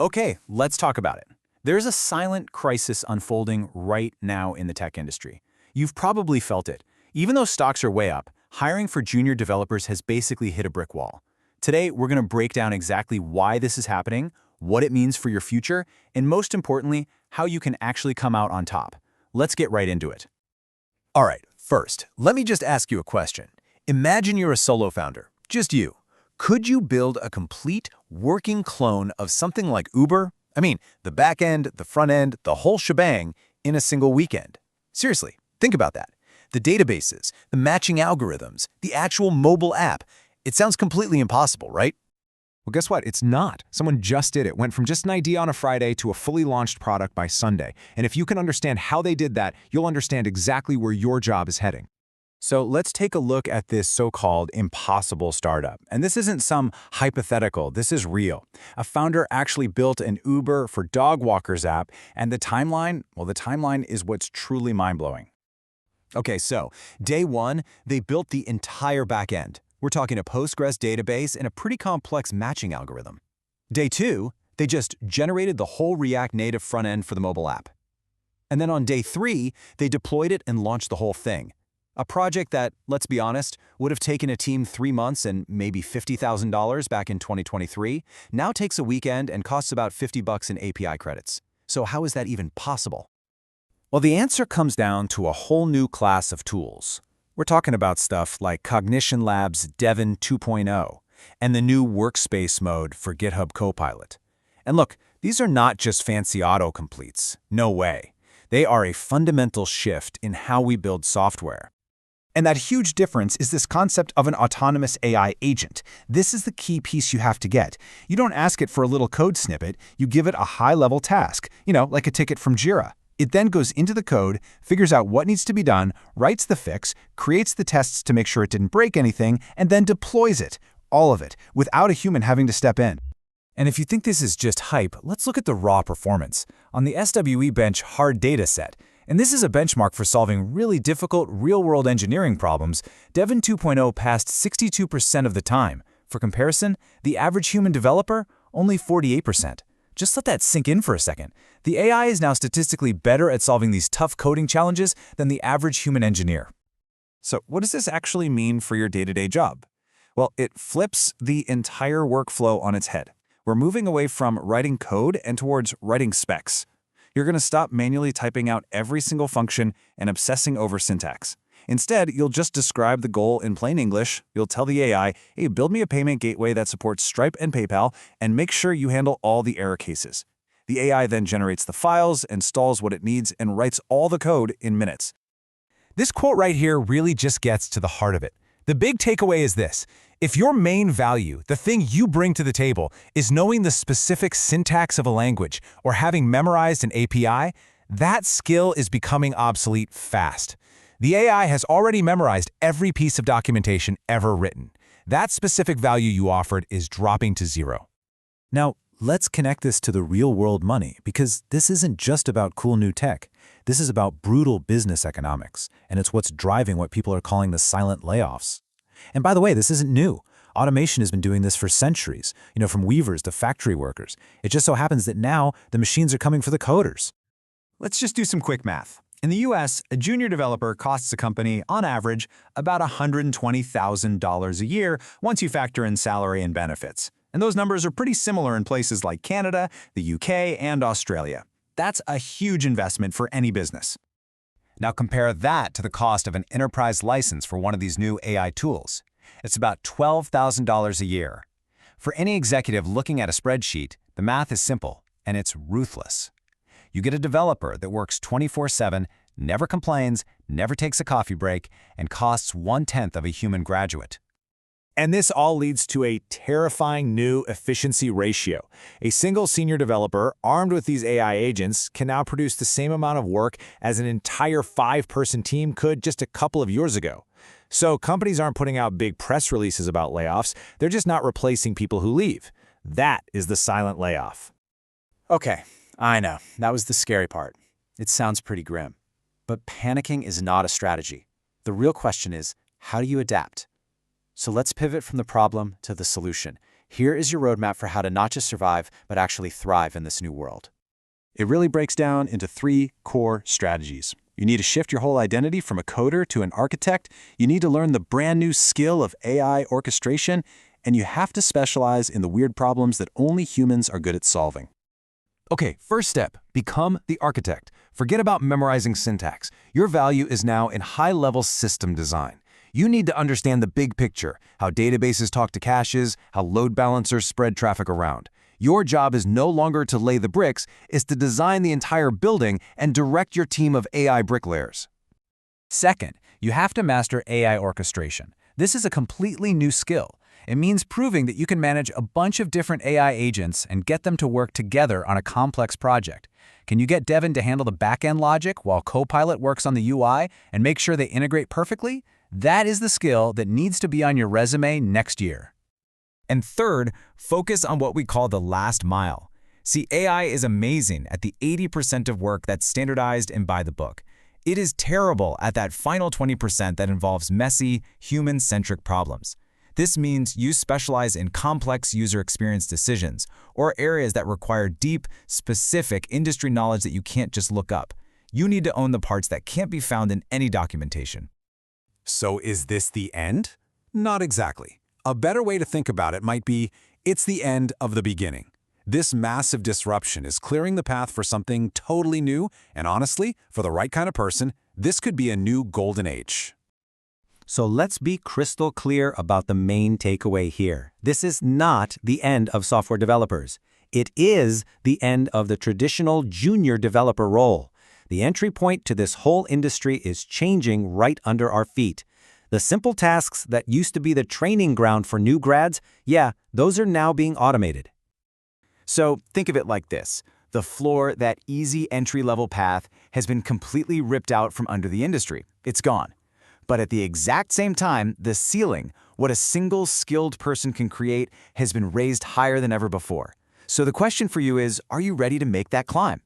Okay, let's talk about it. There's a silent crisis unfolding right now in the tech industry. You've probably felt it. Even though stocks are way up, hiring for junior developers has basically hit a brick wall. Today, we're going to break down exactly why this is happening, what it means for your future, and most importantly, how you can actually come out on top. Let's get right into it. All right, first, let me just ask you a question. Imagine you're a solo founder, just you. Could you build a complete working clone of something like Uber? I mean, the back end, the front end, the whole shebang in a single weekend. Seriously, think about that. The databases, the matching algorithms, the actual mobile app. It sounds completely impossible, right? Well, guess what? It's not. Someone just did it. Went from just an idea on a Friday to a fully launched product by Sunday. And if you can understand how they did that, you'll understand exactly where your job is heading. So let's take a look at this so-called impossible startup. And this isn't some hypothetical, this is real. A founder actually built an Uber for dog walkers app, and the timeline is what's truly mind-blowing. Okay, so day one, they built the entire back end. We're talking a Postgres database and a pretty complex matching algorithm. Day two, they just generated the whole React Native front end for the mobile app. And then on day three, they deployed it and launched the whole thing. A project that, let's be honest, would have taken a team 3 months and maybe $50,000 back in 2023, now takes a weekend and costs about $50 in API credits. So how is that even possible? Well, the answer comes down to a whole new class of tools. We're talking about stuff like Cognition Labs' Devin 2.0 and the new Workspace mode for GitHub Copilot. And look, these are not just fancy autocompletes. No way. They are a fundamental shift in how we build software. And that huge difference is this concept of an autonomous AI agent. This is the key piece you have to get. You don't ask it for a little code snippet, you give it a high-level task, like a ticket from Jira. It then goes into the code, figures out what needs to be done, writes the fix, creates the tests to make sure it didn't break anything, and then deploys it. All of it, without a human having to step in. And if you think this is just hype, let's look at the raw performance. On the SWE bench hard data set, and this is a benchmark for solving really difficult real-world engineering problems, Devin 2.0 passed 62% of the time. For comparison, the average human developer, only 48%. Just let that sink in for a second. The AI is now statistically better at solving these tough coding challenges than the average human engineer. So what does this actually mean for your day-to-day job? Well, it flips the entire workflow on its head. We're moving away from writing code and towards writing specs. You're going to stop manually typing out every single function and obsessing over syntax. Instead, you'll just describe the goal in plain English. You'll tell the AI, hey, build me a payment gateway that supports Stripe and PayPal, and make sure you handle all the error cases. The AI then generates the files, installs what it needs, and writes all the code in minutes. This quote right here really just gets to the heart of it. The big takeaway is this. If your main value, the thing you bring to the table, is knowing the specific syntax of a language or having memorized an API, that skill is becoming obsolete fast. The AI has already memorized every piece of documentation ever written. That specific value you offered is dropping to zero. Now, let's connect this to the real-world money, because this isn't just about cool new tech. This is about brutal business economics, and it's what's driving what people are calling the silent layoffs. And by the way, this isn't new. Automation has been doing this for centuries, from weavers to factory workers. It just so happens that now the machines are coming for the coders. Let's just do some quick math. In the US, a junior developer costs a company, on average, about $120,000 a year once you factor in salary and benefits. And those numbers are pretty similar in places like Canada, the UK, and Australia. That's a huge investment for any business. Now compare that to the cost of an enterprise license for one of these new AI tools. It's about $12,000 a year. For any executive looking at a spreadsheet, the math is simple, and it's ruthless. You get a developer that works 24/7, never complains, never takes a coffee break, and costs 1/10 of a human graduate. And this all leads to a terrifying new efficiency ratio. A single senior developer, armed with these AI agents, can now produce the same amount of work as an entire 5-person team could just a couple of years ago. So companies aren't putting out big press releases about layoffs, they're just not replacing people who leave. That is the silent layoff. Okay, I know, that was the scary part. It sounds pretty grim. But panicking is not a strategy. The real question is, how do you adapt? So let's pivot from the problem to the solution. Here is your roadmap for how to not just survive, but actually thrive in this new world. It really breaks down into 3 core strategies. You need to shift your whole identity from a coder to an architect. You need to learn the brand new skill of AI orchestration, and you have to specialize in the weird problems that only humans are good at solving. Okay, first step, become the architect. Forget about memorizing syntax. Your value is now in high-level system design. You need to understand the big picture, how databases talk to caches, how load balancers spread traffic around. Your job is no longer to lay the bricks, it's to design the entire building and direct your team of AI bricklayers. Second, you have to master AI orchestration. This is a completely new skill. It means proving that you can manage a bunch of different AI agents and get them to work together on a complex project. Can you get Devin to handle the back-end logic while Copilot works on the UI and make sure they integrate perfectly? That is the skill that needs to be on your resume next year. And third, focus on what we call the last mile. See, AI is amazing at the 80% of work that's standardized and by the book. It is terrible at that final 20% that involves messy, human-centric problems. This means you specialize in complex user experience decisions or areas that require deep, specific industry knowledge that you can't just look up. You need to own the parts that can't be found in any documentation. So is this the end? Not exactly. A better way to think about it might be, it's the end of the beginning. This massive disruption is clearing the path for something totally new, and honestly, for the right kind of person, this could be a new golden age. So let's be crystal clear about the main takeaway here. This is not the end of software developers. It is the end of the traditional junior developer role. The entry point to this whole industry is changing right under our feet. The simple tasks that used to be the training ground for new grads, yeah, those are now being automated. So think of it like this. The floor, that easy entry-level path, has been completely ripped out from under the industry. It's gone. But at the exact same time, the ceiling, what a single skilled person can create, has been raised higher than ever before. So the question for you is, are you ready to make that climb?